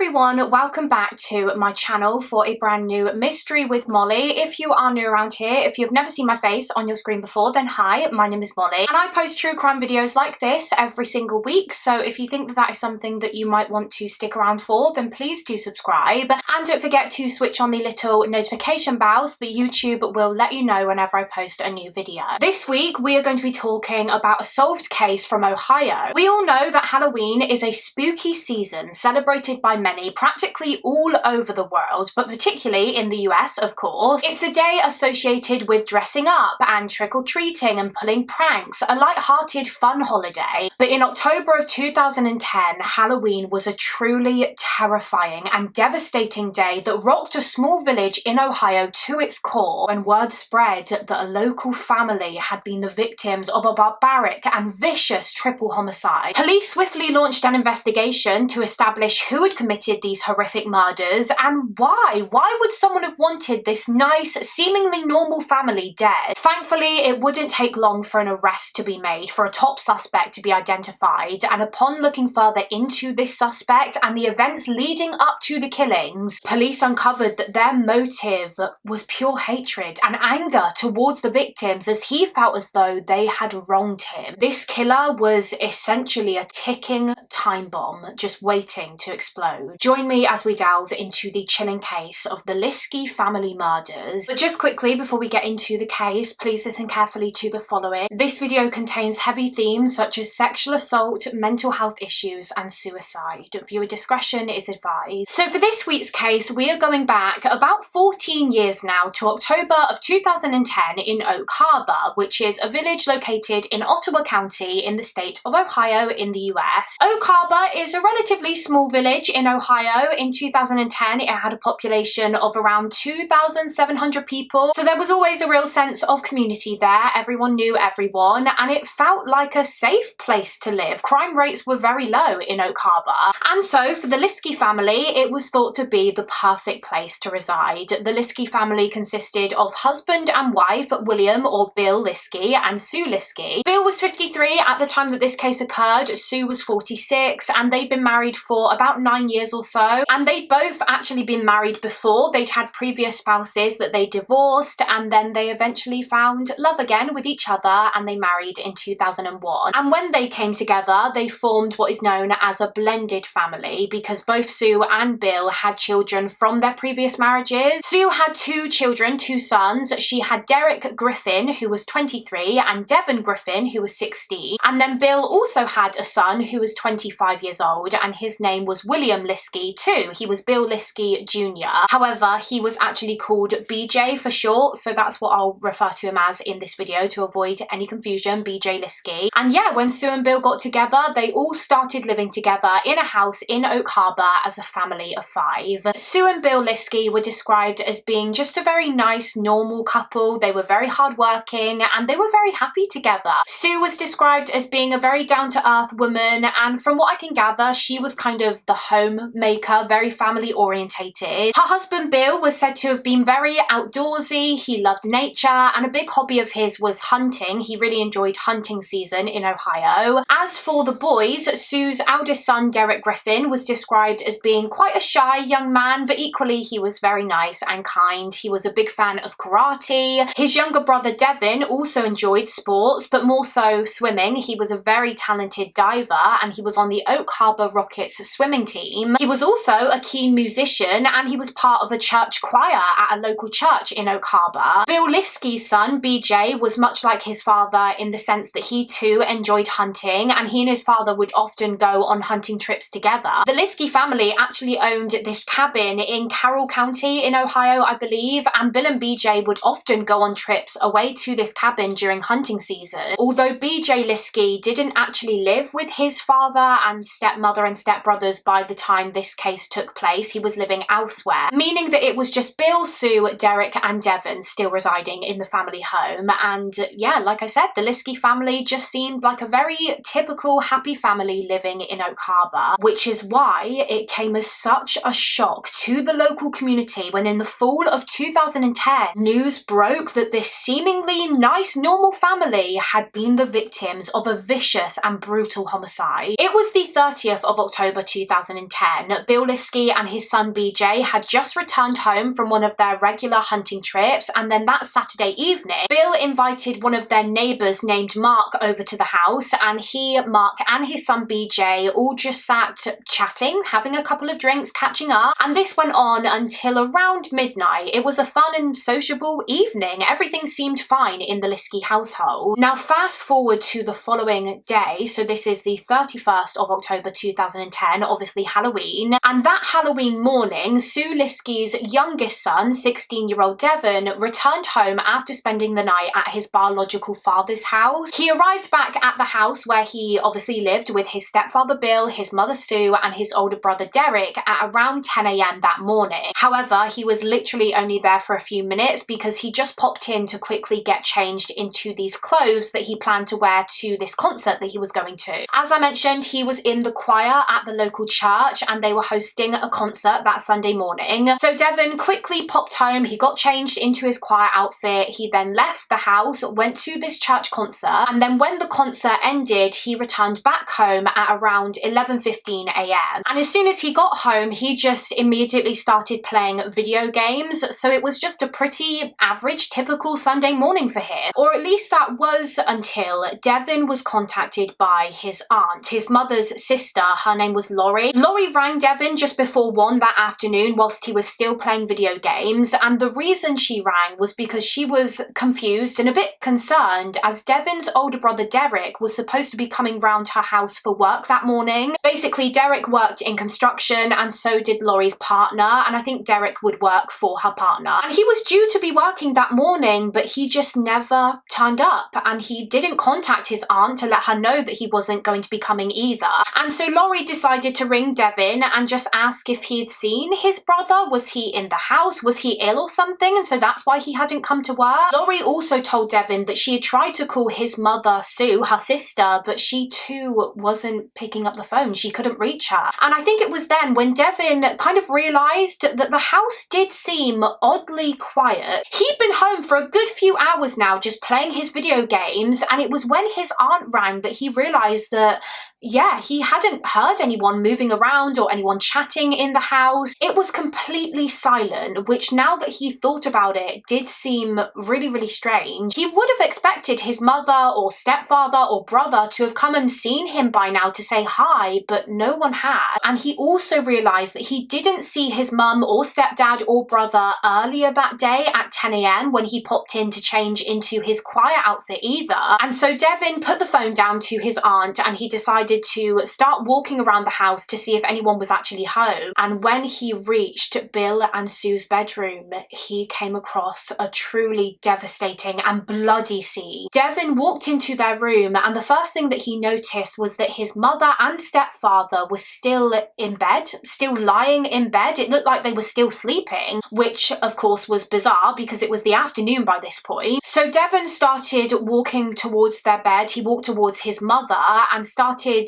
everyone, welcome back to my channel for a brand new mystery with Molly. If you are new around here, if you've never seen my face on your screen before, then hi, my name is Molly and I post true crime videos like this every single week. So if you think that that is something that you might want to stick around for, then please do subscribe and don't forget to switch on the little notification bell so that YouTube will let you know whenever I post a new video. This week we are going to be talking about a solved case from Ohio. We all know that Halloween is a spooky season celebrated by many practically all over the world, but particularly in the US, of course. It's a day associated with dressing up and trick-or-treating and pulling pranks, a light-hearted fun holiday. But in October of 2010, Halloween was a truly terrifying and devastating day that rocked a small village in Ohio to its core when word spread that a local family had been the victims of a barbaric and vicious triple homicide. Police swiftly launched an investigation to establish who had committed these horrific murders and why. Why would someone have wanted this nice, seemingly normal family dead? Thankfully, it wouldn't take long for an arrest to be made, for a top suspect to be identified, and upon looking further into this suspect and the events leading up to the killings, police uncovered that their motive was pure hatred and anger towards the victims, as he felt as though they had wronged him. This killer was essentially a ticking time bomb just waiting to explode. Join me as we delve into the chilling case of the Liske Family Murders. But just quickly before we get into the case, please listen carefully to the following. This video contains heavy themes such as sexual assault, mental health issues and suicide. Viewer discretion is advised. So for this week's case, we are going back about 14 years now to October of 2010 in Oak Harbor, which is a village located in Ottawa County in the state of Ohio in the US. Oak Harbor is a relatively small village in Ohio. In 2010, it had a population of around 2,700 people, so there was always a real sense of community there. Everyone knew everyone, and it felt like a safe place to live. Crime rates were very low in Oak Harbor, and so for the Liske family, it was thought to be the perfect place to reside. The Liske family consisted of husband and wife, William or Bill Liske, and Sue Liske. Bill was 53 at the time that this case occurred, Sue was 46, and they'd been married for about 9 years or so, and they'd both actually been married before. They'd had previous spouses that they divorced, and then they eventually found love again with each other, and they married in 2001. And when they came together, they formed what is known as a blended family, because both Sue and Bill had children from their previous marriages. Sue had 2 children, 2 sons. She had Derek Griffin, who was 23, and Devon Griffin, who was 16. And then Bill also had a son who was 25 years old, and his name was William Liske too. He was Bill Liske Jr. However, he was actually called BJ for short, so that's what I'll refer to him as in this video to avoid any confusion, BJ Liske. And yeah, when Sue and Bill got together, they all started living together in a house in Oak Harbor as a family of 5. Sue and Bill Liske were described as being just a very nice, normal couple. They were very hardworking and they were very happy together. Sue was described as being a very down-to-earth woman, and from what I can gather, she was kind of the homemaker, very family orientated. Her husband Bill was said to have been very outdoorsy. He loved nature, and a big hobby of his was hunting. He really enjoyed hunting season in Ohio. As for the boys, Sue's eldest son Derek Griffin was described as being quite a shy young man, but equally he was very nice and kind. He was a big fan of karate. His younger brother Devon also enjoyed sports, but more so swimming. He was a very talented diver, and he was on the Oak Harbor Rockets swimming team. He was also a keen musician, and he was part of a church choir at a local church in Oak Harbor. Bill Liske's son, BJ, was much like his father in the sense that he too enjoyed hunting, and he and his father would often go on hunting trips together. The Liske family actually owned this cabin in Carroll County in Ohio, I believe, and Bill and BJ would often go on trips away to this cabin during hunting season. Although BJ Liske didn't actually live with his father and stepmother and stepbrothers by the time this case took place, he was living elsewhere, meaning that it was just Bill, Sue, Derek and Devon still residing in the family home. And yeah, like I said, the Liske family just seemed like a very typical happy family living in Oak Harbor, which is why it came as such a shock to the local community when in the fall of 2010, news broke that this seemingly nice normal family had been the victims of a vicious and brutal homicide. It was the 30th of October 2010, 2010, Bill Liske and his son BJ had just returned home from one of their regular hunting trips, and then that Saturday evening, Bill invited one of their neighbours named Mark over to the house, and he, Mark and his son BJ all just sat chatting, having a couple of drinks, catching up, and this went on until around midnight. It was a fun and sociable evening. Everything seemed fine in the Liske household. Now fast forward to the following day, so this is the 31st of October 2010, obviously Halloween, and that Halloween morning, Sue Liske's youngest son, 16-year-old Devon, returned home after spending the night at his biological father's house. He arrived back at the house where he obviously lived with his stepfather Bill, his mother Sue, and his older brother Derek at around 10 a.m. that morning. However, he was literally only there for a few minutes because he just popped in to quickly get changed into these clothes that he planned to wear to this concert that he was going to. As I mentioned, he was in the choir at the local church and they were hosting a concert that Sunday morning. So Devon quickly popped home, he got changed into his choir outfit, he then left the house, went to this church concert, and then when the concert ended, he returned back home at around 11:15 a.m. And as soon as he got home, he just immediately started playing video games, so it was just a pretty average, typical Sunday morning for him. Or at least that was until Devon was contacted by his aunt, his mother's sister. Her name was Laurie. Laurie rang Devon just before 1 that afternoon whilst he was still playing video games, and the reason she rang was because she was confused and a bit concerned as Devon's older brother Derek was supposed to be coming round her house for work that morning. Basically, Derek worked in construction and so did Laurie's partner, and I think Derek would work for her partner. And he was due to be working that morning, but he just never turned up, and he didn't contact his aunt to let her know that he wasn't going to be coming either. And so Laurie decided to ring Devon and just ask if he'd seen his brother. Was he in the house? Was he ill or something? And so that's why he hadn't come to work. Laurie also told Devon that she had tried to call his mother, Sue, her sister, but she too wasn't picking up the phone. She couldn't reach her. And I think it was then when Devon kind of realised that the house did seem oddly quiet. He'd been home for a good few hours now just playing his video games, and it was when his aunt rang that he realised that yeah, he hadn't heard anyone moving around or anyone chatting in the house. It was completely silent, which now that he thought about it, did seem really, really strange. He would have expected his mother or stepfather or brother to have come and seen him by now to say hi, but no one had. And he also realised that he didn't see his mum or stepdad or brother earlier that day at 10 a.m. when he popped in to change into his choir outfit either. And so Devon put the phone down to his aunt and he decided to start walking around the house to see if anyone was actually home. And when he reached Bill and Sue's bedroom, he came across a truly devastating and bloody scene. Devon walked into their room and the first thing that he noticed was that his mother and stepfather were still in bed, still lying in bed. It looked like they were still sleeping, which of course was bizarre because it was the afternoon by this point. So Devon started walking towards their bed. He walked towards his mother and started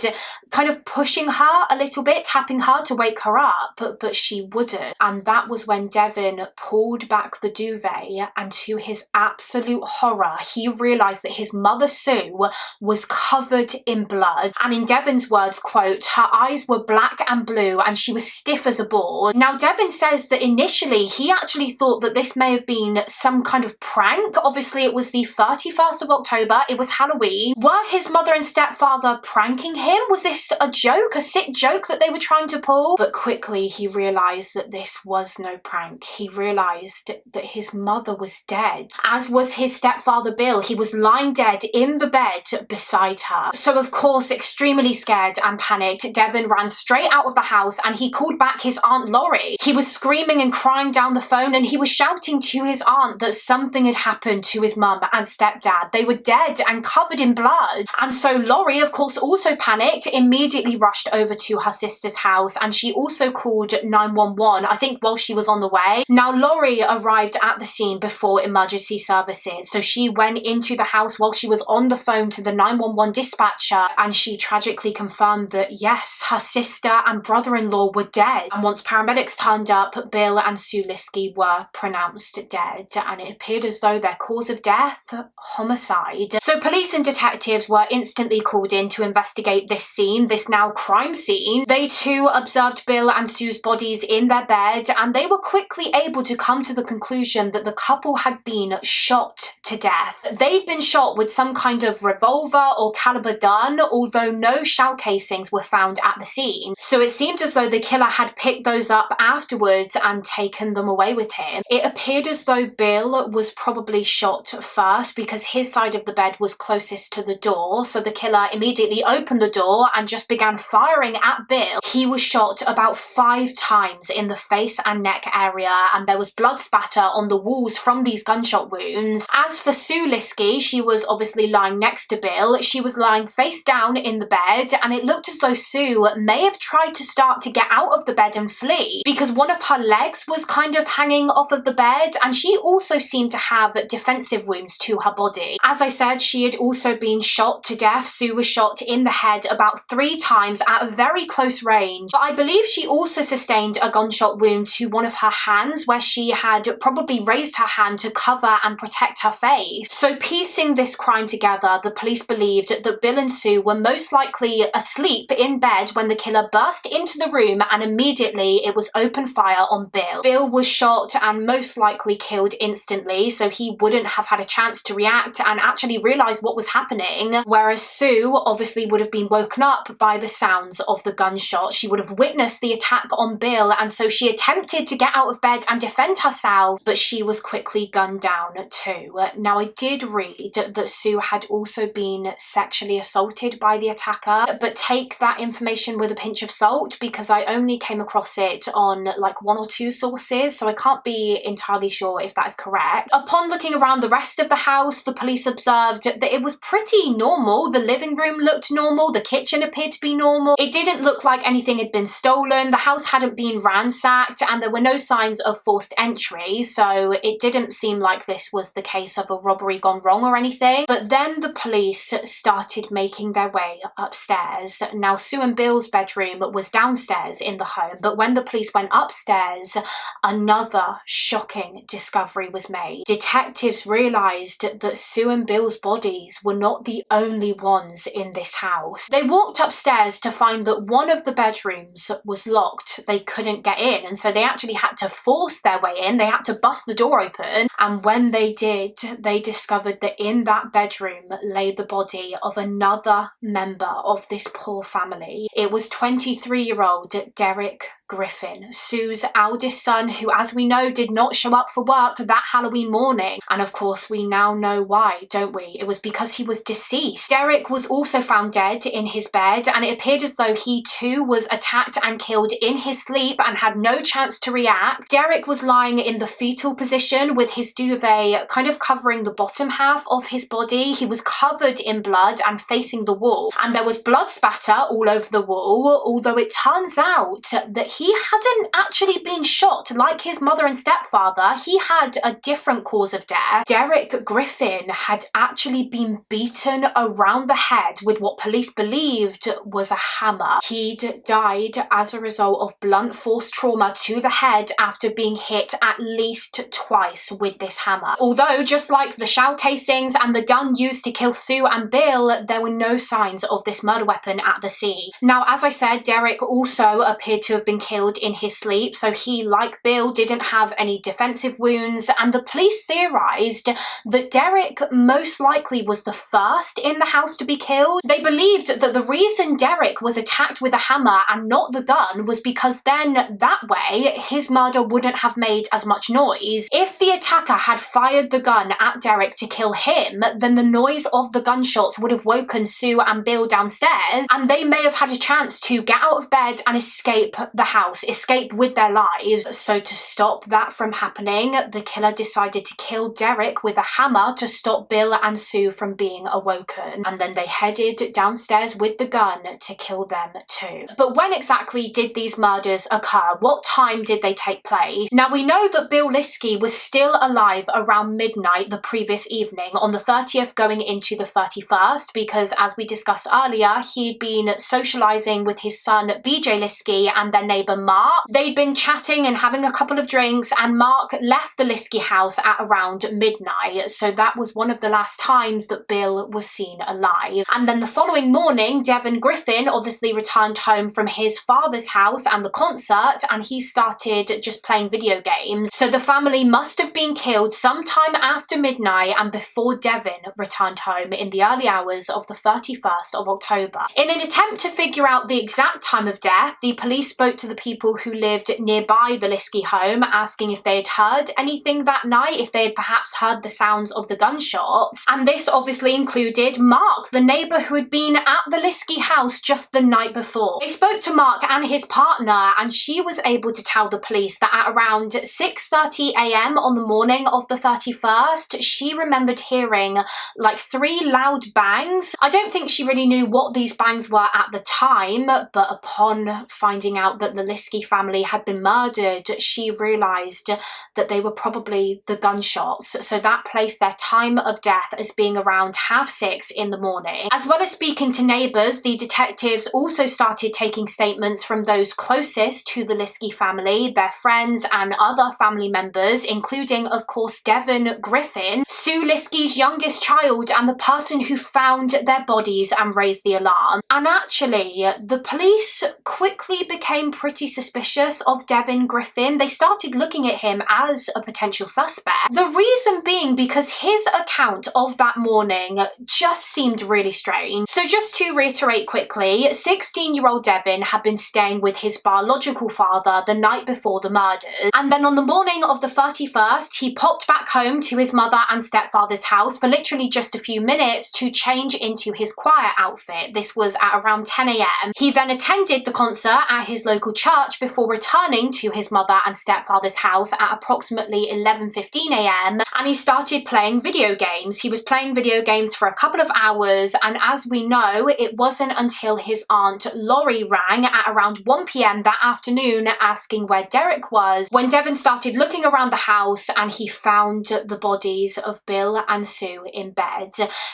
kind of pushing her a little bit, tapping her to wake her up, but she wouldn't. And that was when Devon pulled back the duvet, and to his absolute horror, he realised that his mother Sue was covered in blood. And in Devon's words, quote, her eyes were black and blue and she was stiff as a board. Now Devon says that initially he actually thought that this may have been some kind of prank. Obviously it was the 31st of October, it was Halloween. Were his mother and stepfather pranking him? Was this a joke, a sick joke that they were trying to pull? But quickly he realised that this was no prank. He realised that his mother was dead, as was his stepfather Bill. He was lying dead in the bed beside her. So of course, extremely scared and panicked, Devon ran straight out of the house and he called back his aunt Laurie. He was screaming and crying down the phone and he was shouting to his aunt that something had happened to his mum and stepdad. They were dead and covered in blood. And so Laurie, of course, also panicked, immediately rushed over to her sister's house, and she also called 911, I think while she was on the way. Now Laurie arrived at the scene before emergency services, so she went into the house while she was on the phone to the 911 dispatcher, and she tragically confirmed that yes, her sister and brother-in-law were dead. And once paramedics turned up, Bill and Sue Liske were pronounced dead, and it appeared as though their cause of death, homicide. So police and detectives were instantly called in to investigate this scene, this now crime scene. They too Sue observed Bill and Sue's bodies in their bed, and they were quickly able to come to the conclusion that the couple had been shot to death. They'd been shot with some kind of revolver or caliber gun, although no shell casings were found at the scene. So it seemed as though the killer had picked those up afterwards and taken them away with him. It appeared as though Bill was probably shot first because his side of the bed was closest to the door, so the killer immediately opened the door and just began firing at Bill. He was shot about 5 times in the face and neck area, and there was blood spatter on the walls from these gunshot wounds. As for Sue Liske, she was obviously lying next to Bill. She was lying face down in the bed, and it looked as though Sue may have tried to start to get out of the bed and flee because one of her legs was kind of hanging off of the bed, and she also seemed to have defensive wounds to her body. As I said, she had also been shot to death. Sue was shot in the head about 3 times at a very close range, but I believe she also sustained a gunshot wound to one of her hands where she had probably raised her hand to cover and protect her face. So piecing this crime together, the police believed that Bill and Sue were most likely asleep in bed when the killer burst into the room, and immediately it was open fire on Bill. Bill was shot and most likely killed instantly, so he wouldn't have had a chance to react and actually realize what was happening, whereas Sue obviously would have been woken up by the sounds of the gunshot. She would have witnessed the attack on Bill, and so she attempted to get out of bed and defend herself, but she was quickly gunned down too. Now, I did read that Sue had also been sexually assaulted by the attacker, but take that information with a pinch of salt because I only came across it on like 1 or 2 sources, so I can't be entirely sure if that is correct. Upon looking around the rest of the house, the police observed that it was pretty normal. The living room looked normal, the kitchen appeared to be normal. It didn't look like anything had been stolen, the house hadn't been ransacked, and there were no signs of forced entry, so it didn't seem like this was the case of a robbery gone wrong or anything. But then the police started making their way upstairs. Now, Sue and Bill's bedroom was downstairs in the home, but when the police went upstairs, another shocking discovery was made. Detectives realised that Sue and Bill's bodies were not the only ones in this house. They walked upstairs to find that one of the bedrooms was locked. They couldn't get in, and so they actually had to force their way in. They had to bust the door open, and when they did, they discovered that in that bedroom lay the body of another member of this poor family. It was 23-year-old Derek Griffin, Sue's eldest son, who, as we know, did not show up for work that Halloween morning. And of course, we now know why, don't we? It was because he was deceased. Derek was also found dead in his bed, and it appeared as though he too was attacked and killed in his sleep and had no chance to react. Derek was lying in the fetal position with his duvet kind of covering the bottom half of his body. He was covered in blood and facing the wall, and there was blood spatter all over the wall, although it turns out that he hadn't actually been shot like his mother and stepfather. He had a different cause of death. Derek Griffin had actually been beaten around the head with what police believed was a hammer. He'd died as a result of blunt force trauma to the head after being hit at least twice with this hammer. Although, just like the shell casings and the gun used to kill Sue and Bill, there were no signs of this murder weapon at the scene. Now, as I said, Derek also appeared to have been killed in his sleep, so he, like Bill, didn't have any defensive wounds, and the police theorized that Derek most likely was the first in the house to be killed. They believed that the reason Derek was attacked with a hammer and not the gun was because then that way his murder wouldn't have made as much noise. If the attacker had fired the gun at Derek to kill him, then the noise of the gunshots would have woken Sue and Bill downstairs, and they may have had a chance to get out of bed and escape the house, escape with their lives. So to stop that from happening, the killer decided to kill Derek with a hammer to stop Bill and Sue from being awoken, and then they headed downstairs with the gun to kill them too. But when exactly did these murders occur? What time did they take place? Now, we know that Bill Liske was still alive around midnight the previous evening, on the 30th going into the 31st, because as we discussed earlier, he'd been socializing with his son BJ Liske and their neighbor neighbour Mark. They'd been chatting and having a couple of drinks, and Mark left the Liske house at around midnight, so that was one of the last times that Bill was seen alive. And then the following morning, Devin Griffin obviously returned home from his father's house and the concert, and he started just playing video games. So the family must have been killed sometime after midnight and before Devin returned home in the early hours of the 31st of October. In an attempt to figure out the exact time of death, the police spoke to the people who lived nearby the Liske home, asking if they had heard anything that night, if they had perhaps heard the sounds of the gunshots. And this obviously included Mark, the neighbour who had been at the Liske house just the night before. They spoke to Mark and his partner, and she was able to tell the police that at around 6:30 a.m. on the morning of the 31st, she remembered hearing like 3 loud bangs. I don't think she really knew what these bangs were at the time, but upon finding out that the Liske family had been murdered, she realised that they were probably the gunshots. So that placed their time of death as being around 6:30 in the morning. As well as speaking to neighbours, the detectives also started taking statements from those closest to the Liske family, their friends and other family members, including, of course, Devin Griffin, Sue Liske's youngest child and the person who found their bodies and raised the alarm. And actually, the police quickly became pretty suspicious of Devin Griffin. They started looking at him as a potential suspect. The reason being because his account of that morning just seemed really strange. So just to reiterate quickly, 16-year-old Devin had been staying with his biological father the night before the murders, and then on the morning of the 31st, he popped back home to his mother and stepfather's house for literally just a few minutes to change into his choir outfit. This was at around 10 a.m. He then attended the concert at his local church before returning to his mother and stepfather's house at approximately 11:15 a.m. and he started playing video games. He was playing video games for a couple of hours, and as we know, it wasn't until his aunt Laurie rang at around 1 p.m. that afternoon asking where Derek was, when Devin started looking around the house and he found the bodies of Bill and Sue in bed.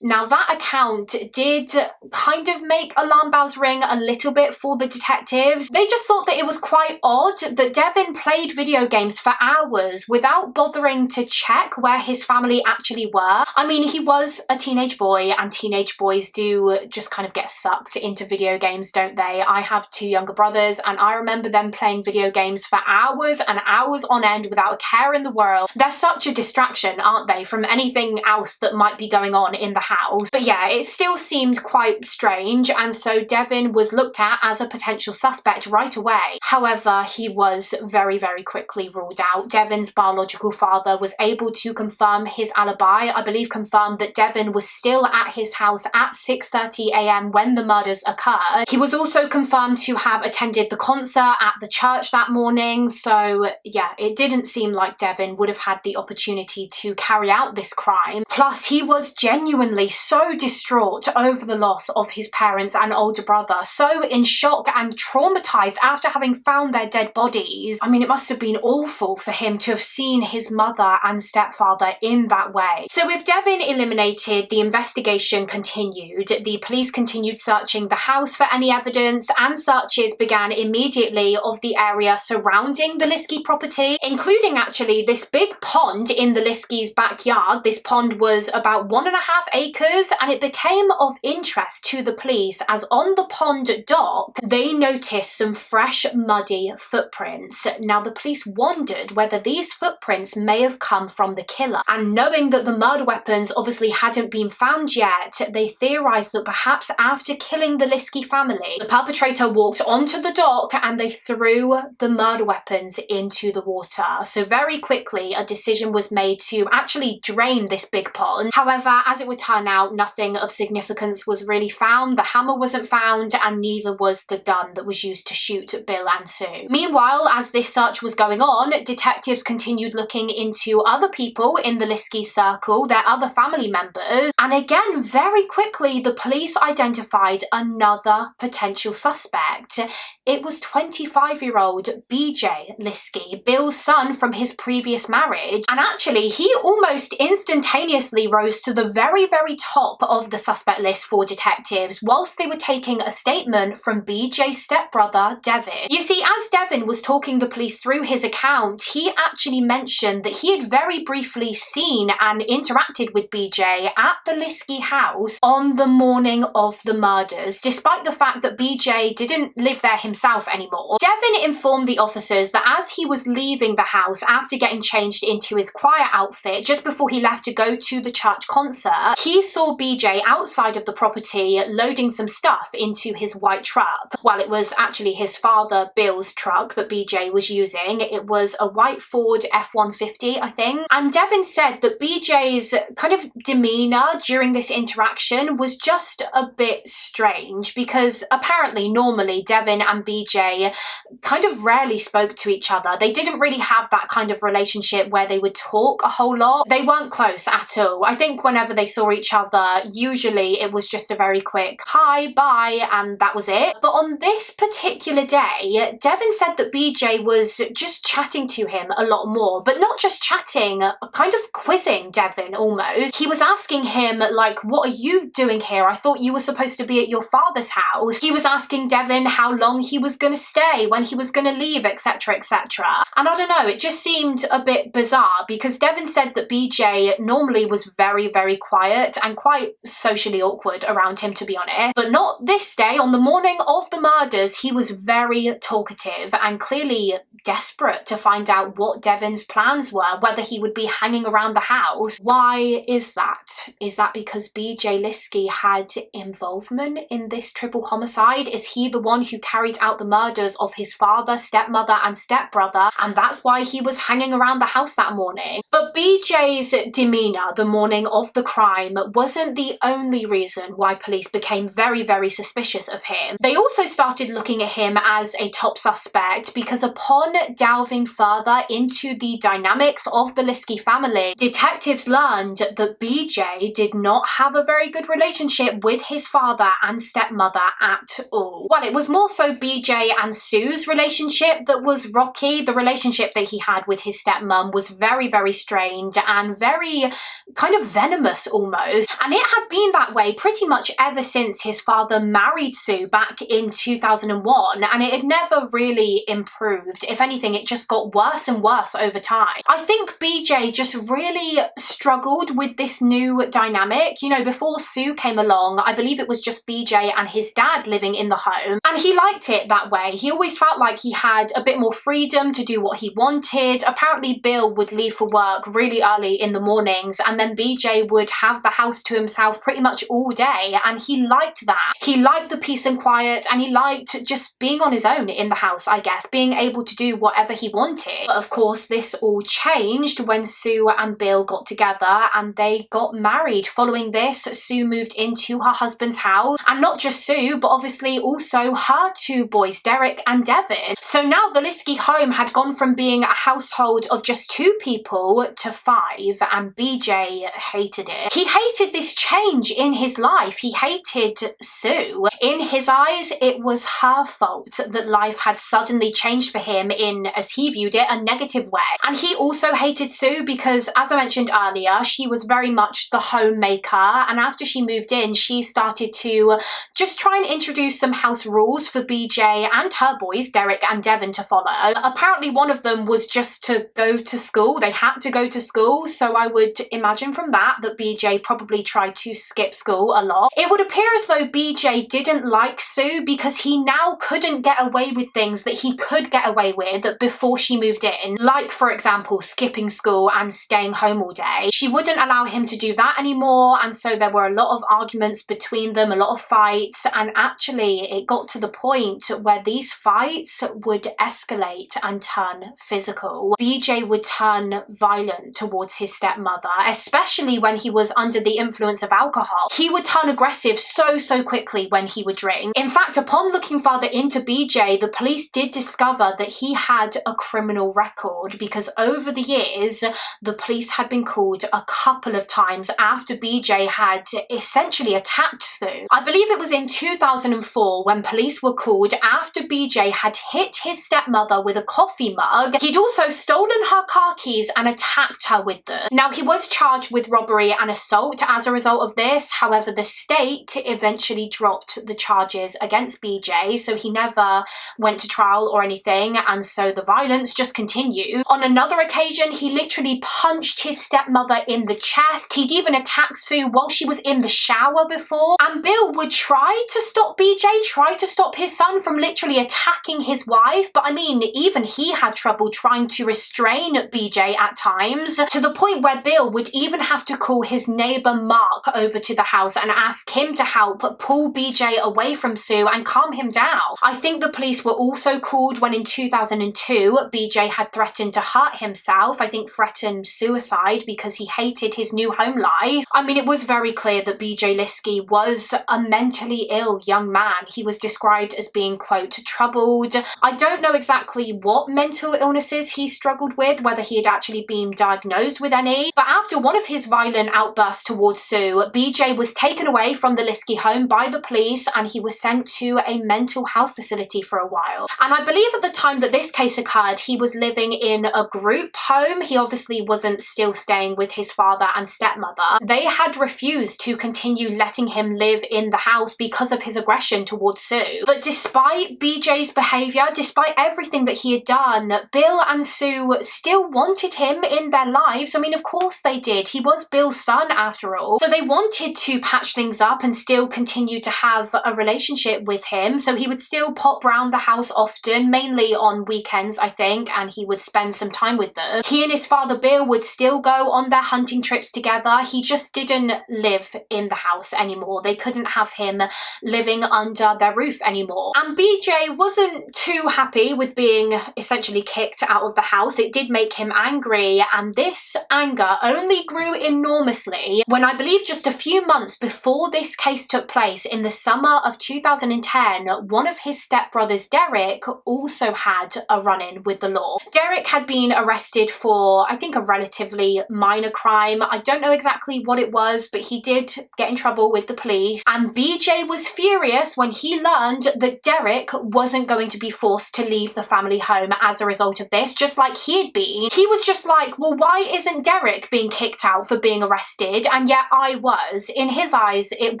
Now that account did kind of make alarm bells ring a little bit for the detectives. They just thought that it was quite odd that Devin played video games for hours without bothering to check where his family actually were. I mean, he was a teenage boy, and teenage boys do just kind of get sucked into video games, don't they? I have 2 younger brothers, and I remember them playing video games for hours and hours on end without a care in the world. They're such a distraction, aren't they, from anything else that might be going on in the house. But yeah, it still seemed quite strange, and so Devin was looked at as a potential suspect right away. However, he was very, very quickly ruled out. Devin's biological father was able to confirm his alibi. I believe confirmed that Devin was still at his house at 6:30 a.m. when the murders occurred. He was also confirmed to have attended the concert at the church that morning. So yeah, it didn't seem like Devin would have had the opportunity to carry out this crime. Plus, he was genuinely so distraught over the loss of his parents and older brother, so in shock and traumatized after having found their dead bodies. I mean, it must have been awful for him to have seen his mother and stepfather in that way. So with Devin eliminated, the investigation continued. The police continued searching the house for any evidence, and searches began immediately of the area surrounding the Liske property, including actually this big pond in the Liske's backyard. This pond was about 1.5 acres, and it became of interest to the police as on the pond dock, they noticed some fresh, muddy footprints. Now, the police wondered whether these footprints may have come from the killer, and knowing that the murder weapons obviously hadn't been found yet, they theorised that perhaps after killing the Liske family, the perpetrator walked onto the dock and they threw the murder weapons into the water. So very quickly, a decision was made to actually drain this big pond. However, as it would turn out, nothing of significance was really found. The hammer wasn't found, and neither was the gun that was used to shoot Bill and Sue. Meanwhile, as this search was going on, detectives continued looking into other people in the Liske circle, their other family members, and again, very quickly, the police identified another potential suspect. It was 25-year-old BJ Liske, Bill's son from his previous marriage, and actually, he almost instantaneously rose to the very, very top of the suspect list for detectives whilst they were taking a statement from BJ's stepbrother, Devin. Devin. You see, as Devin was talking the police through his account, he actually mentioned that he had very briefly seen and interacted with BJ at the Liske house on the morning of the murders, despite the fact that BJ didn't live there himself anymore. Devin informed the officers that as he was leaving the house after getting changed into his choir outfit just before he left to go to the church concert, he saw BJ outside of the property loading some stuff into his white truck. Well, it was actually his father Bill's truck that BJ was using. It was a white Ford F-150, I think. And Devin said that BJ's kind of demeanor during this interaction was just a bit strange, because apparently normally Devin and BJ kind of rarely spoke to each other. They didn't really have that kind of relationship where they would talk a whole lot. They weren't close at all. I think whenever they saw each other, usually it was just a very quick hi, bye, and that was it. But on this particular day, Devin said that BJ was just chatting to him a lot more, but not just chatting, kind of quizzing Devin almost. He was asking him, like, what are you doing here? I thought you were supposed to be at your father's house. He was asking Devin how long he was going to stay, when he was going to leave, etc, etc. And I don't know, it just seemed a bit bizarre, because Devin said that BJ normally was very, very quiet and quite socially awkward around him, to be honest. But not this day. On the morning of the murders, he was very talkative and clearly desperate to find out what Devin's plans were, whether he would be hanging around the house. Why is that? Is that because BJ Liske had involvement in this triple homicide? Is he the one who carried out the murders of his father, stepmother, and stepbrother, and that's why he was hanging around the house that morning? But BJ's demeanor the morning of the crime wasn't the only reason why police became very, very suspicious of him. They also started looking at him as a top suspect because upon delving further into the dynamics of the Liske family, detectives learned that BJ did not have a very good relationship with his father and stepmother at all. Well, it was more so BJ and Sue's relationship that was rocky. The relationship that he had with his stepmom was very, very strained and very kind of venomous almost. And it had been that way pretty much ever since his father married Sue back in 2001, and it had never really improved. If anything, it just got worse and worse over time. I think BJ just really struggled with this new dynamic. You know, before Sue came along, I believe it was just BJ and his dad living in the home, and he liked it that way. He always felt like he had a bit more freedom to do what he wanted. Apparently Bill would leave for work really early in the mornings, and then BJ would have the house to himself pretty much all day, and he liked that. He liked the peace and quiet, and he liked just being on his own in the house, I guess, being able to do whatever he wanted. But of course, this all changed when Sue and Bill got together and they got married. Following this, Sue moved into her husband's house, and not just Sue, but obviously also her two boys, Derek and Devin. So now the Liske home had gone from being a household of just 2 people to 5, and BJ hated it. He hated this change in his life. He hated Sue. In his eyes, it was her fault that life had suddenly changed for him in, as he viewed it, a negative way. And he also hated Sue because, as I mentioned earlier, she was very much the homemaker, and after she moved in, she started to just try and introduce some house rules for BJ and her boys, Derek and Devin, to follow. Apparently one of them was just to go to school. They had to go to school, so I would imagine from that BJ probably tried to skip school a lot. It would appear as though BJ didn't like Sue because he now couldn't get away with things that he could get away with before she moved in, like for example skipping school and staying home all day. She wouldn't allow him to do that anymore, and so there were a lot of arguments between them, a lot of fights, and actually it got to the point where these fights would escalate and turn physical. BJ would turn violent towards his stepmother, especially when he was under the influence of alcohol. He would turn aggressive so quickly when he would drink. In fact, upon looking further into BJ, the police did discover that he had a criminal record, because over the years the police had been called a couple of times after BJ had essentially attacked Sue. I believe it was in 2004 when police were called after BJ had hit his stepmother with a coffee mug. He'd also stolen her car keys and attacked her with them. Now, he was charged with robbery and assault as a result of this. However, the state eventually dropped the charges against BJ, so he never never went to trial or anything, and so the violence just continued. On another occasion, he literally punched his stepmother in the chest. He'd even attacked Sue while she was in the shower before, and Bill would try to stop BJ, try to stop his son from literally attacking his wife, but I mean, even he had trouble trying to restrain BJ at times, to the point where Bill would even have to call his neighbor Mark over to the house and ask him to help pull BJ away from Sue and calm him down. I think the police were also called when in 2002 BJ had threatened to hurt himself, I think threatened suicide because he hated his new home life. I mean, it was very clear that BJ Liske was a mentally ill young man. He was described as being, quote, troubled. I don't know exactly what mental illnesses he struggled with, whether he had actually been diagnosed with any, but after one of his violent outbursts towards Sue, BJ was taken away from the Liske home by the police and he was sent to a mental health facility for a while. And I believe at the time that this case occurred, he was living in a group home. He obviously wasn't still staying with his father and stepmother. They had refused to continue letting him live in the house because of his aggression towards Sue. But despite BJ's behaviour, despite everything that he had done, Bill and Sue still wanted him in their lives. I mean, of course they did. He was Bill's son after all. So they wanted to patch things up and still continue to have a relationship with him. So he would still pop round the house often, mainly on weekends, I think, and he would spend some time with them. He and his father Bill would still go on their hunting trips together. He just didn't live in the house anymore. They couldn't have him living under their roof anymore. And BJ wasn't too happy with being essentially kicked out of the house. It did make him angry, and this anger only grew enormously when I believe just a few months before this case took place in the summer of 2010, one of his stepbrothers, Derek, also had a run-in with the law. Derek had been arrested for, I think, a relatively minor crime. I don't know exactly what it was, but he did get in trouble with the police, and BJ was furious when he learned that Derek wasn't going to be forced to leave the family home as a result of this, just like he had been. He was just like, well, why isn't Derek being kicked out for being arrested, and yet I was? In his eyes, it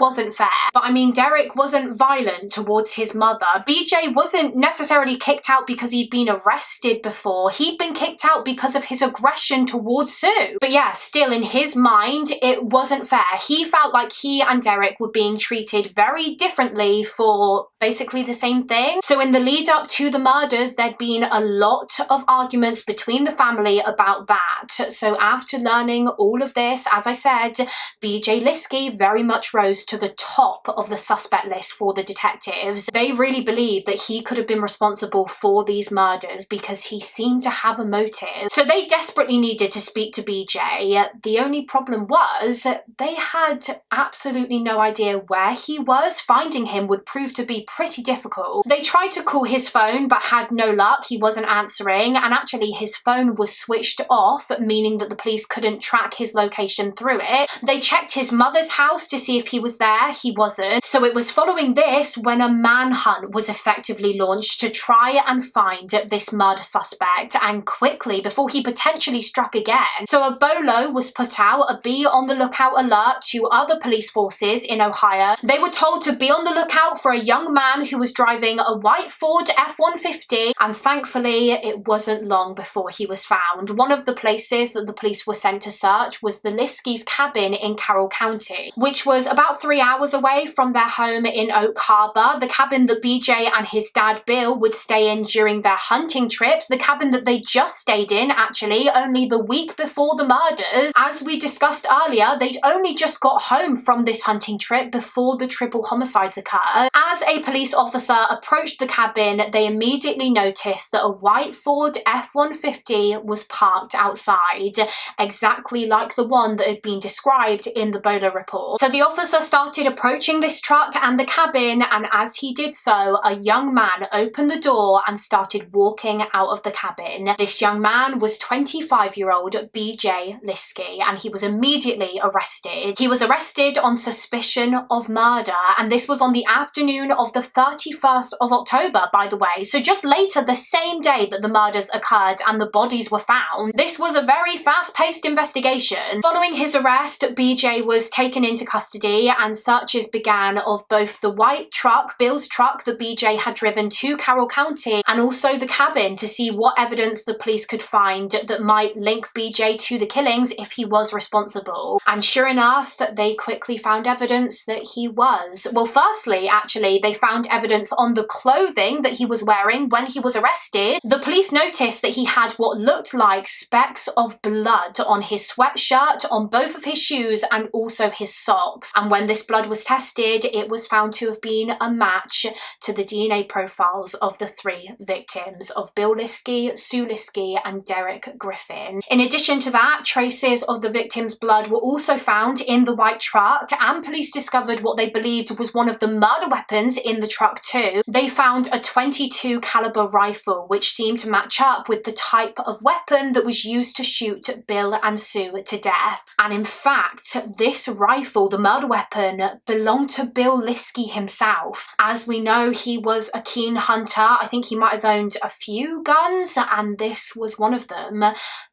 wasn't fair. But I mean, Derek wasn't violent towards his mother. BJ wasn't necessarily kicked out because he'd been arrested before. He'd been kicked out because of his aggression towards Sue. But yeah, still in his mind, it wasn't fair. He felt like he and Derek were being treated very differently for basically the same thing. So in the lead up to the murders, there'd been a lot of arguments between the family about that. So after learning all of this, as I said, BJ Liske very much rose to the top of the suspect list for the detectives. They really believed that he could have been responsible for these murders because he seemed to have a motive. So they desperately needed to speak to BJ. The only problem was they had absolutely no idea where he was. Finding him would prove to be pretty difficult. They tried to call his phone but had no luck. He wasn't answering, and actually his phone was switched off, meaning that the police couldn't track his location through it. They checked his mother's house to see if he was there. He wasn't. So it was following this when a manhunt was effectively launched to try and find this murder suspect, and quickly, before he potentially struck again. So a bolo was put out, a be on the lookout alert to other police forces in Ohio. They were told to be on the lookout for a young man who was driving a white Ford F-150, and thankfully it wasn't long before he was found. One of the places that the police were sent to search was the Liske's cabin in Carroll County, which was about 3 hours away from their home in Oak Harbor, the cabin that BJ and his dad Bill would stay in during their hunting trips, the cabin that they just stayed in actually only the week before the murders. As we discussed earlier, they'd only just got home from this hunting trip before the triple homicides occurred. As a police officer approached the cabin, they immediately noticed that a white Ford F-150 was parked outside, exactly like the one that had been described in the Bolo report. So the officer started approaching this truck and the cabin, and as he did so, a young man opened the door and started walking out of the cabin. This young man was 25-year-old BJ Liske, and he was immediately arrested. He was arrested on suspicion of murder, and this was on the afternoon of the 31st of October, by the way. So just later, the same day that the murders occurred and the bodies were found. This was a very fast-paced investigation. Following his arrest, BJ was taken into custody and searches began of both the white truck, Bill's truck that BJ had had driven to Carroll County and also the cabin to see what evidence the police could find that might link BJ to the killings if he was responsible. And sure enough, they quickly found evidence that he was. Well, firstly, actually, they found evidence on the clothing that he was wearing when he was arrested. The police noticed that he had what looked like specks of blood on his sweatshirt, on both of his shoes, and also his socks. And when this blood was tested, it was found to have been a match to the DNA profiles of the 3 victims of Bill Liske, Sue Liske, and Derek Griffin. In addition to that, traces of the victims' blood were also found in the white truck, and police discovered what they believed was one of the murder weapons in the truck too. They found a .22 caliber rifle, which seemed to match up with the type of weapon that was used to shoot Bill and Sue to death. And in fact, this rifle, the murder weapon, belonged to Bill Liske himself. As we know, he was a keen hunter. I think he might have owned a few guns, and this was one of them.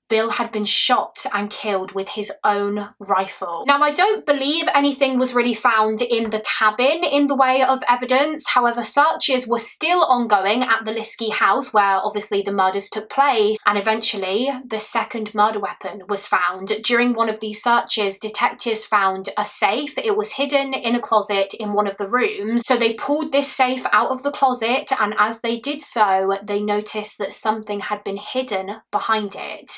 Bill had been shot and killed with his own rifle. Now, I don't believe anything was really found in the cabin in the way of evidence. However, searches were still ongoing at the Liske house where obviously the murders took place, and eventually the second murder weapon was found. During one of these searches, detectives found a safe. It was hidden in a closet in one of the rooms. So they pulled this safe out of the closet, and as they did so, they noticed that something had been hidden behind it.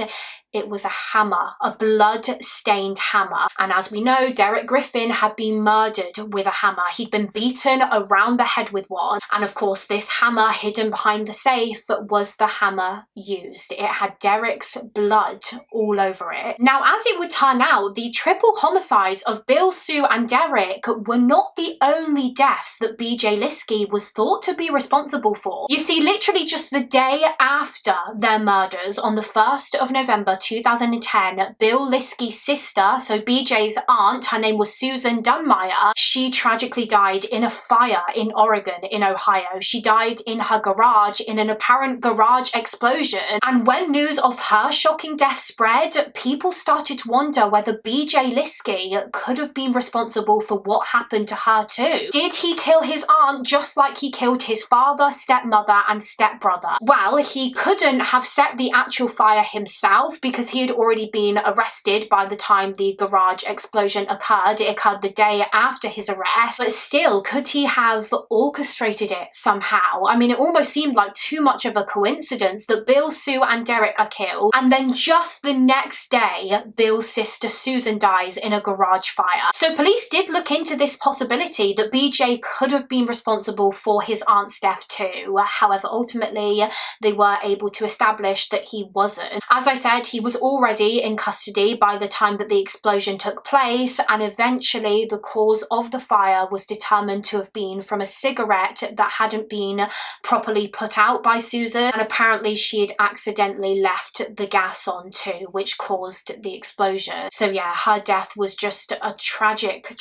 It was a hammer, a blood-stained hammer. And as we know, Derek Griffin had been murdered with a hammer. He'd been beaten around the head with one. And of course, this hammer hidden behind the safe was the hammer used. It had Derek's blood all over it. Now, as it would turn out, the triple homicides of Bill, Sue, and Derek were not the only deaths that BJ Liske was thought to be responsible for. You see, literally just the day after their murders, on the 1st of November 2010, Bill Liske's sister, so BJ's aunt, her name was Susan Dunmeyer, she tragically died in a fire in Oregon, in Ohio. She died in her garage in an apparent garage explosion. And when news of her shocking death spread, people started to wonder whether BJ Liske could have been responsible for what happened to her too. Did he kill his aunt just like he killed his father, stepmother, and stepbrother? Well, he couldn't have set the actual fire himself because he had already been arrested by the time the garage explosion occurred. It occurred the day after his arrest. But still, could he have orchestrated it somehow? I mean, it almost seemed like too much of a coincidence that Bill, Sue, and Derek are killed, and then just the next day, Bill's sister Susan dies in a garage fire. So police did look into this possibility that BJ could have been responsible for his aunt's death too. However, ultimately, they were able to establish that he wasn't. As I said, he was already in custody by the time that the explosion took place, and eventually the cause of the fire was determined to have been from a cigarette that hadn't been properly put out by Susan, and apparently she had accidentally left the gas on too, which caused the explosion. So yeah, her death was just a tragic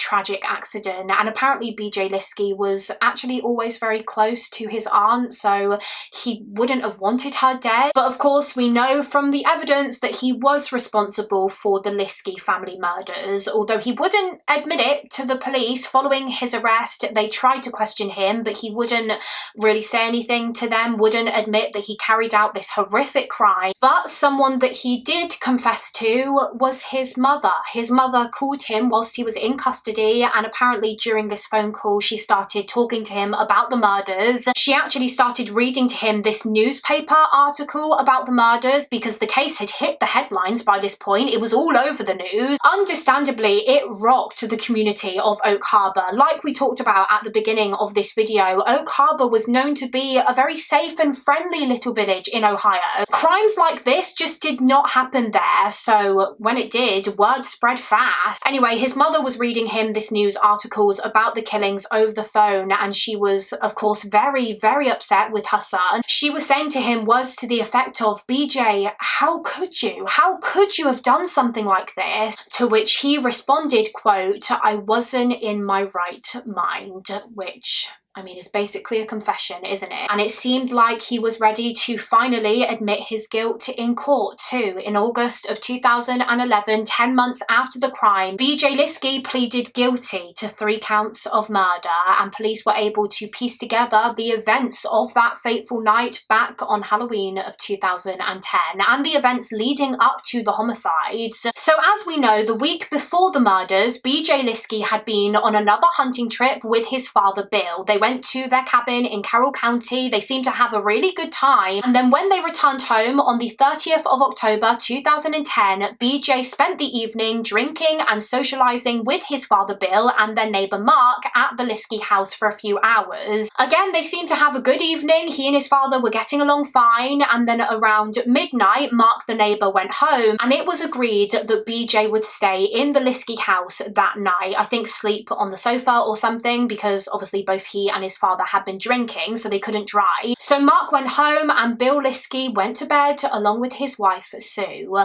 accident, and apparently BJ Liske was actually always very close to his aunt, so he wouldn't have wanted her dead. But of course, we know from the evidence that he was responsible for the Liske family murders, although he wouldn't admit it to the police. Following his arrest, they tried to question him, but he wouldn't really say anything to them, wouldn't admit that he carried out this horrific crime. But someone that he did confess to was his mother. His mother called him whilst he was in custody, and apparently during this phone call, she started talking to him about the murders. She actually started reading to him this newspaper article about the murders because the case had hit the headlines by this point. It was all over the news. Understandably, it rocked the community of Oak Harbor. Like we talked about at the beginning of this video, Oak Harbor was known to be a very safe and friendly little village in Ohio. Crimes like this just did not happen there, so when it did, word spread fast. Anyway, his mother was reading him this news articles about the killings over the phone, and she was, of course, very upset with her son. She was saying to him words to the effect of, "BJ, how could you? How could you have done something like this?" To which he responded, quote, "I wasn't in my right mind," which, I mean, it's basically a confession, isn't it? And it seemed like he was ready to finally admit his guilt in court too. In August of 2011, 10 months after the crime, BJ Liske pleaded guilty to 3 counts of murder, and police were able to piece together the events of that fateful night back on Halloween of 2010 and the events leading up to the homicides. So as we know, the week before the murders, BJ Liske had been on another hunting trip with his father Bill. They went to their cabin in Carroll County. They seemed to have a really good time. And then when they returned home on the 30th of October 2010, BJ spent the evening drinking and socializing with his father Bill and their neighbor Mark at the Liske house for a few hours. Again, they seemed to have a good evening. He and his father were getting along fine, and then around midnight, Mark the neighbor went home, and it was agreed that BJ would stay in the Liske house that night. I think sleep on the sofa or something, because obviously both he and his father had been drinking, so they couldn't drive. So Mark went home and Bill Liske went to bed along with his wife Sue.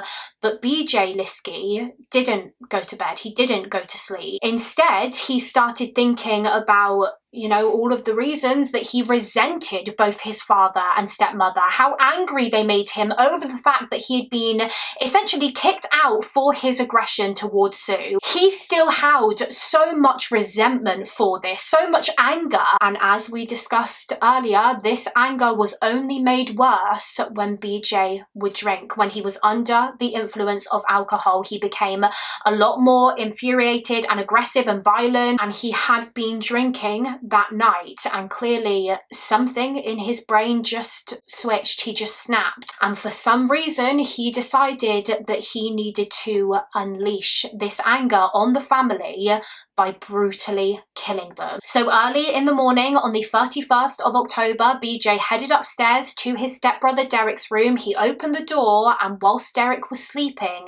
But BJ Liske didn't go to bed. He didn't go to sleep. Instead, he started thinking about, you know, all of the reasons that he resented both his father and stepmother, how angry they made him over the fact that he had been essentially kicked out for his aggression towards Sue. He still held so much resentment for this, so much anger, and as we discussed earlier, this anger was only made worse when BJ would drink. When he was under the influence of alcohol, he became a lot more infuriated and aggressive and violent, and he had been drinking that night, and clearly something in his brain just switched. He just snapped, and for some reason he decided that he needed to unleash this anger on the family by brutally killing them. So early in the morning on the 31st of October, BJ headed upstairs to his stepbrother Derek's room. He opened the door, and whilst Derek was sleeping,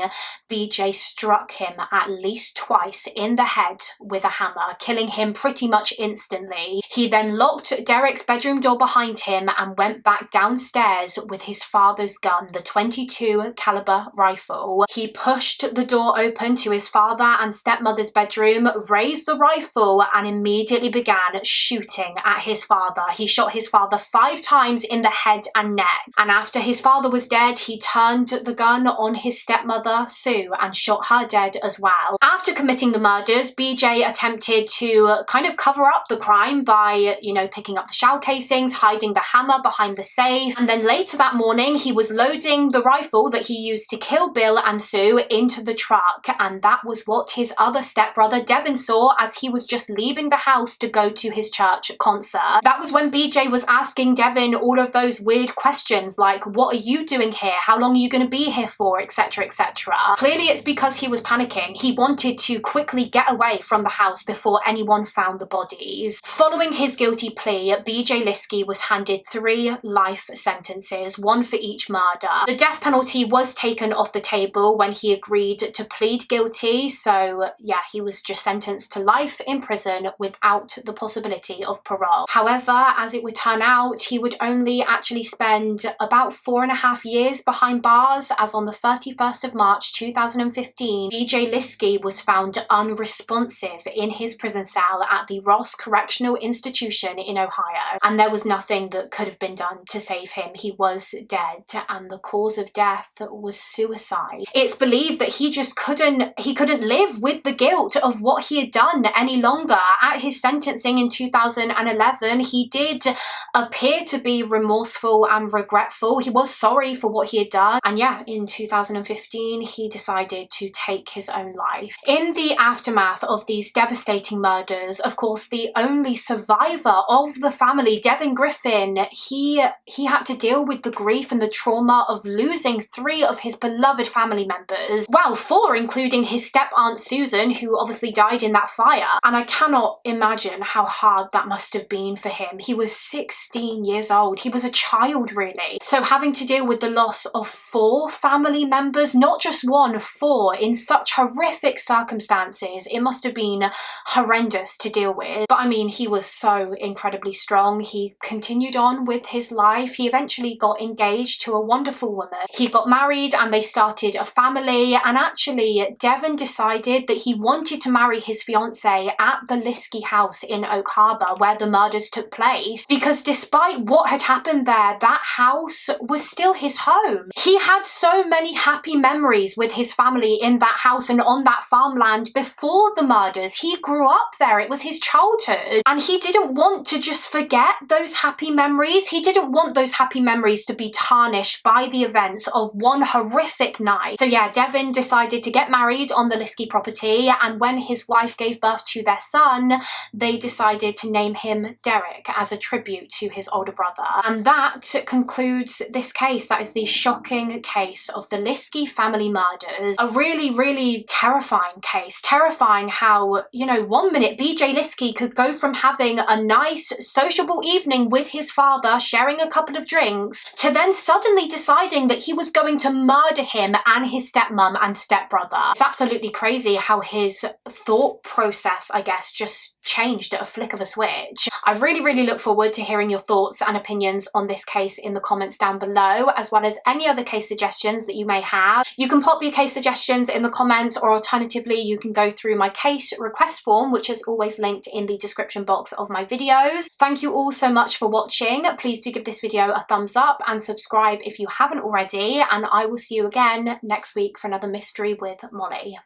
BJ struck him at least twice in the head with a hammer, killing him pretty much instantly. He then locked Derek's bedroom door behind him and went back downstairs with his father's gun, the .22 caliber rifle. He pushed the door open to his father and stepmother's bedroom, raised the rifle, and immediately began shooting at his father. He shot his father 5 times in the head and neck, and after his father was dead, he turned the gun on his stepmother Sue and shot her dead as well. After committing the murders, BJ attempted to kind of cover up the crime by, you know, picking up the shell casings, hiding the hammer behind the safe, and then later that morning he was loading the rifle that he used to kill Bill and Sue into the truck, and that was what his other stepbrother Devin saw as he was just leaving the house to go to his church concert. That was when BJ was asking Devin all of those weird questions like, what are you doing here? How long are you going to be here for? Etc, etc. Clearly it's because he was panicking. He wanted to quickly get away from the house before anyone found the bodies. Following his guilty plea, BJ Liske was handed 3 life sentences, 1 for each murder. The death penalty was taken off the table when he agreed to plead guilty, so yeah, he was just sentenced to life in prison without the possibility of parole. However, as it would turn out, he would only actually spend about 4.5 years behind bars, as on the 31st of March 2015, BJ Liske was found unresponsive in his prison cell at the Ross Correctional Institution in Ohio, and there was nothing that could have been done to save him. He was dead, and the cause of death was suicide. It's believed that he just couldn't live with the guilt of what he had done any longer. At his sentencing in 2011, he did appear to be remorseful and regretful. He was sorry for what he had done, and yeah, in 2015 he decided to take his own life. In the aftermath of these devastating murders, of course, the only survivor of the family, Devin Griffin, he had to deal with the grief and the trauma of losing 3 of his beloved family members. Well, 4, including his step-aunt Susan, who obviously died in that fire. And I cannot imagine how hard that must have been for him. He was 16 years old. He was a child, really. So having to deal with the loss of 4 family members, not just 1, 4, in such horrific circumstances, it must have been horrendous to deal with. But I mean, he was so incredibly strong. He continued on with his life. He eventually got engaged to a wonderful woman. He got married and they started a family, and actually Devin decided that he wanted to marry his fiance at the Liske house in Oak Harbor where the murders took place, because despite what had happened there, that house was still his home. He had so many happy memories with his family in that house and on that farmland before the murders. He grew up there. It was his childhood, and he didn't want to just forget those happy memories. He didn't want those happy memories to be tarnished by the events of one horrific night. So yeah, Devin decided to get married on the Liske property, and when his wife gave birth to their son, they decided to name him Derek as a tribute to his older brother. And that concludes this case. That is the shocking case of the Liske family murders. A really, really terrifying case. Terrifying how, you know, one minute BJ Liske could go from having a nice sociable evening with his father, sharing a couple of drinks, to then suddenly deciding that he was going to murder him and his stepmom and stepbrother. It's absolutely crazy how his thought process, I guess, just changed at a flick of a switch. I really, really look forward to hearing your thoughts and opinions on this case in the comments down below, as well as any other case suggestions that you may have. You can pop your case suggestions in the comments, or alternatively you can go through my case request form, which is always linked in the description box of my videos. Thank you all so much for watching. Please do give this video a thumbs up and subscribe if you haven't already, and I will see you again next week for another mystery with Mollie.